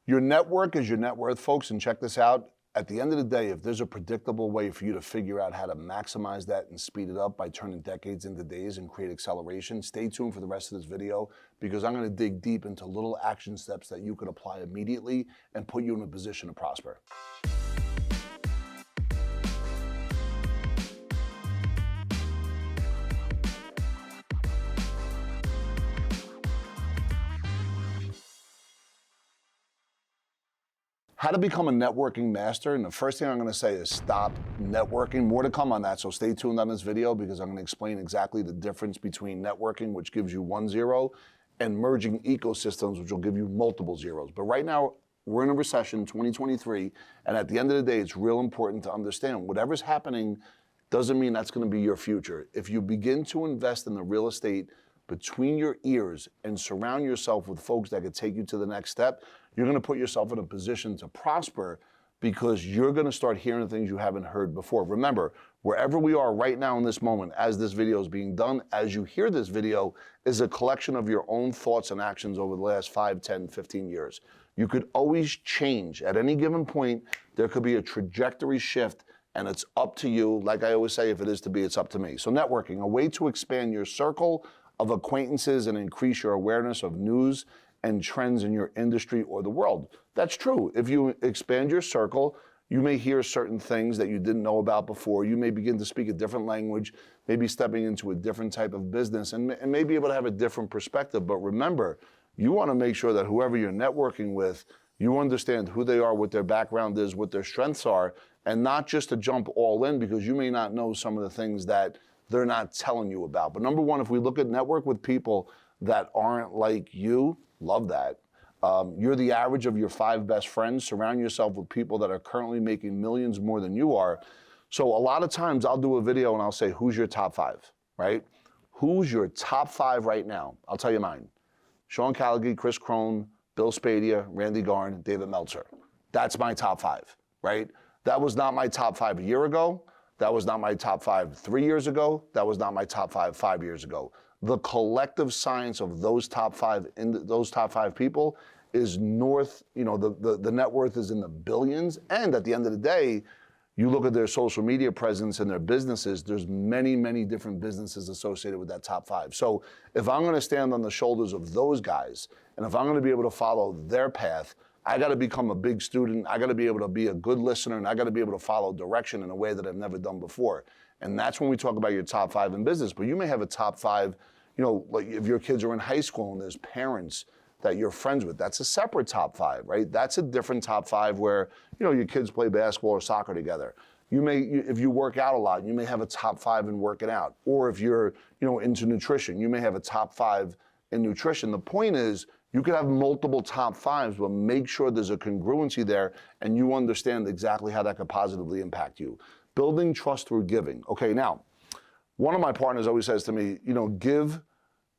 Your network is your net worth, folks, and check this out. At the end of the day, if there's a predictable way for you to figure out how to maximize that and speed it up by turning decades into days and create acceleration, stay tuned for the rest of this video because I'm going to dig deep into little action steps that you can apply immediately and put you in a position to prosper. How to become a networking master, and the first thing I'm going to say is stop networking. More to come on that, so stay tuned on this video because I'm going to explain exactly the difference between networking, which gives you 1 0, and merging ecosystems, which will give you multiple zeros. But right now, we're in a recession, 2023, and at the end of the day, it's real important to understand whatever's happening doesn't mean that's going to be your future. If you begin to invest in the real estate between your ears and surround yourself with folks that could take you to the next step, you're going to put yourself in a position to prosper because you're going to start hearing things you haven't heard before. Remember, wherever we are right now in this moment, as this video is being done, as you hear this video, is a collection of your own thoughts and actions over the last 5, 10, 15 years. You could always change. At any given point, there could be a trajectory shift, and it's up to you. Like I always say, if it is to be, it's up to me. So networking, a way to expand your circle of acquaintances and increase your awareness of news and trends in your industry or the world. That's true. If you expand your circle, you may hear certain things that you didn't know about before. You may begin to speak a different language, maybe stepping into a different type of business and may be able to have a different perspective. But remember, you want to make sure that whoever you're networking with, you understand who they are, what their background is, what their strengths are, and not just to jump all in because you may not know some of the things that they're not telling you about. But number one, if we look at network with people that aren't like you, love that. You're the average of your 5 best friends. Surround yourself with people that are currently making millions more than you are. So a lot of times I'll do a video and I'll say, who's your top 5, right? Who's your top 5 right now? I'll tell you mine. Sean Callagy, Chris Crone, Bill Spadia, Randy Garn, David Meltzer. That's my top 5, right? That was not my top 5 a year ago. That was not my top 5 3 years ago. That was not my top 5 5 years ago. The collective science of those top 5 those top 5 people is north, the net worth is in the billions. And at the end of the day, you look at their social media presence and their businesses, there's many, many different businesses associated with that top 5. So if I'm going to stand on the shoulders of those guys, and if I'm going to be able to follow their path, I got to become a big student. I got to be able to be a good listener, and I got to be able to follow direction in a way that I've never done before. And that's when we talk about your top 5 in business. But you may have a top 5, like if your kids are in high school and there's parents that you're friends with, that's a separate top 5, right? That's a different top 5 where, your kids play basketball or soccer together. You may, if you work out a lot, you may have a top 5 in working out. Or if you're, into nutrition, you may have a top 5 in nutrition. The point is, you could have multiple top 5s, but make sure there's a congruency there and you understand exactly how that could positively impact you. Building trust through giving. Okay, now, one of my partners always says to me, give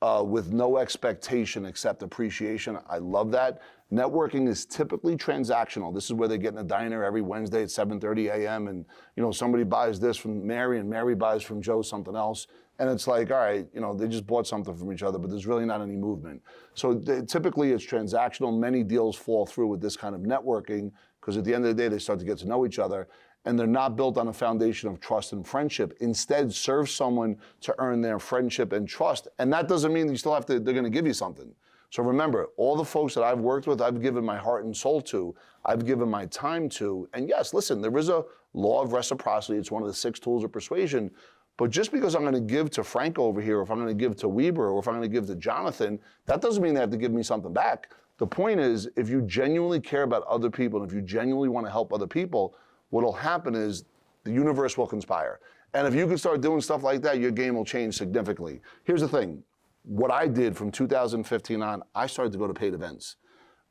with no expectation except appreciation. I love that. Networking is typically transactional. This is where they get in a diner every Wednesday at 7:30 a.m. and somebody buys this from Mary and Mary buys from Joe something else. And it's like, all right, they just bought something from each other, but there's really not any movement. So typically it's transactional. Many deals fall through with this kind of networking because at the end of the day, they start to get to know each other and they're not built on a foundation of trust and friendship. Instead, serve someone to earn their friendship and trust. And that doesn't mean you still have to, they're going to give you something. So remember, all the folks that I've worked with, I've given my heart and soul to, I've given my time to. And yes, listen, there is a law of reciprocity. It's one of the 6 tools of persuasion. But just because I'm going to give to Frank over here, or if I'm going to give to Weber, or if I'm going to give to Jonathan, that doesn't mean they have to give me something back. The point is, if you genuinely care about other people, and if you genuinely want to help other people, what'll happen is the universe will conspire. And if you can start doing stuff like that, your game will change significantly. Here's the thing. What I did from 2015 on, I started to go to paid events.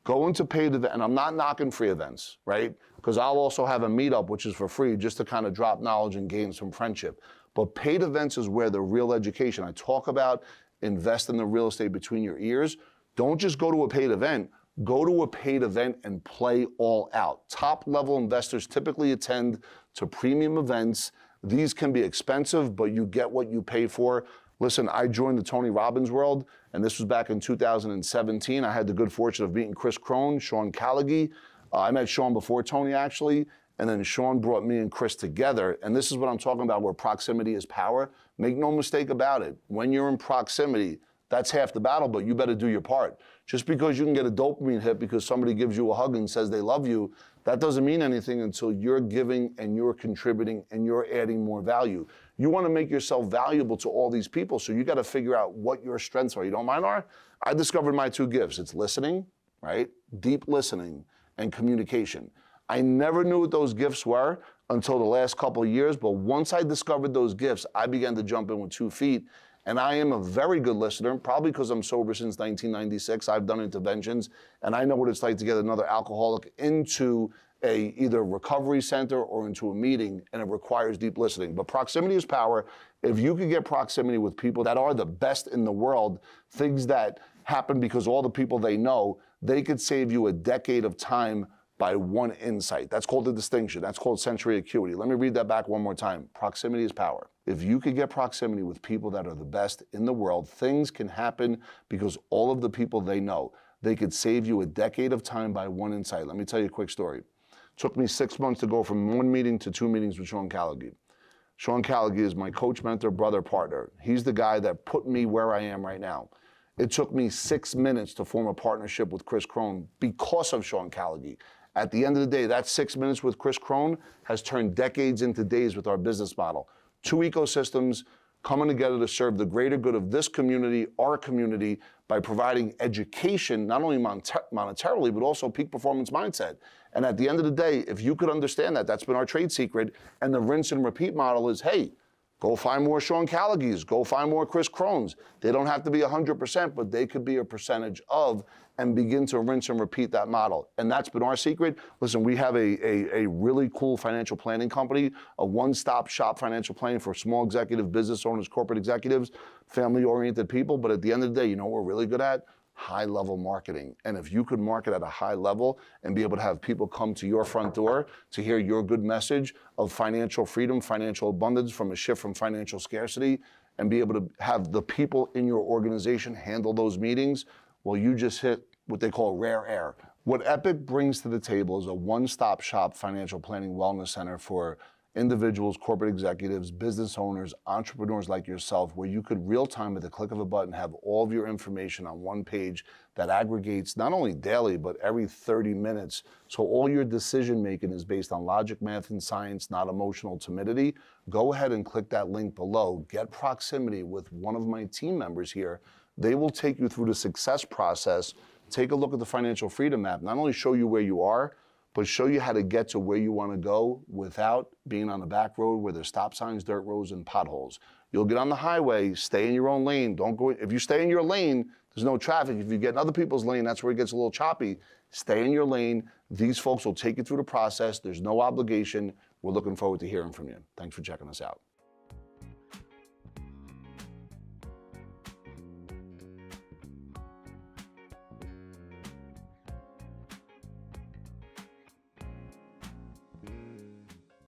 Go into paid events, and I'm not knocking free events, right? Because I'll also have a meetup, which is for free, just to kind of drop knowledge and gain some friendship. But paid events is where the real education. I talk about invest in the real estate between your ears. Don't just go to a paid event. Go to a paid event and play all out. Top level investors typically attend to premium events. These can be expensive, but you get what you pay for. Listen, I joined the Tony Robbins world, and this was back in 2017. I had the good fortune of meeting Chris Crone, Sean Callaghy. I met Sean before Tony, actually, and then Sean brought me and Chris together. And this is what I'm talking about, where proximity is power. Make no mistake about it. When you're in proximity, that's half the battle, but you better do your part. Just because you can get a dopamine hit because somebody gives you a hug and says they love you, that doesn't mean anything until you're giving and you're contributing and you're adding more value. You want to make yourself valuable to all these people, so you got to figure out what your strengths are. You know what mine are? I discovered my two gifts. It's listening, right? Deep listening and communication. I never knew what those gifts were until the last couple of years, but once I discovered those gifts, I began to jump in with 2 feet. And I am a very good listener, probably because I'm sober since 1996. I've done interventions, and I know what it's like to get another alcoholic into a either recovery center or into a meeting, and it requires deep listening. But proximity is power. If you could get proximity with people that are the best in the world, things that happen because all the people they know, they could save you a decade of time by one insight. That's called the distinction. That's called sensory acuity. Let me read that back one more time. Proximity is power. If you could get proximity with people that are the best in the world, things can happen because all of the people they know, they could save you a decade of time by one insight. Let me tell you a quick story. It took me 6 months to go from 1 meeting to 2 meetings with Sean Callaghy. Sean Callaghy is my coach, mentor, brother, partner. He's the guy that put me where I am right now. It took me 6 minutes to form a partnership with Chris Crone because of Sean Callaghy. At the end of the day, that 6 minutes with Chris Crone has turned decades into days with our business model. 2 ecosystems coming together to serve the greater good of this community, our community, by providing education, not only monetarily, but also peak performance mindset. And at the end of the day, if you could understand that, that's been our trade secret. And the rinse and repeat model is, hey, go find more Sean Callaghys, go find more Chris Crones. They don't have to be 100%, but they could be a percentage of, and begin to rinse and repeat that model. And that's been our secret. Listen, we have a really cool financial planning company, a one-stop shop financial planning for small executive business owners, corporate executives, family-oriented people. But at the end of the day, you know what we're really good at? High-level marketing. And if you could market at a high level and be able to have people come to your front door to hear your good message of financial freedom, financial abundance, from a shift from financial scarcity, and be able to have the people in your organization handle those meetings, well, you just hit what they call rare air. What Epic brings to the table is a one-stop shop financial planning wellness center for individuals, corporate executives, business owners, entrepreneurs like yourself, where you could real-time at the click of a button have all of your information on one page that aggregates not only daily, but every 30 minutes. So all your decision making is based on logic, math, and science, not emotional timidity. Go ahead and click that link below. Get proximity with one of my team members here. They will take you through the success process. Take a look at the financial freedom map. Not only show you where you are, but show you how to get to where you want to go without being on the back road where there's stop signs, dirt roads, and potholes. You'll get on the highway, stay in your own lane. Don't go, if you stay in your lane, there's no traffic. If you get in other people's lane, that's where it gets a little choppy. Stay in your lane. These folks will take you through the process. There's no obligation. We're looking forward to hearing from you. Thanks for checking us out.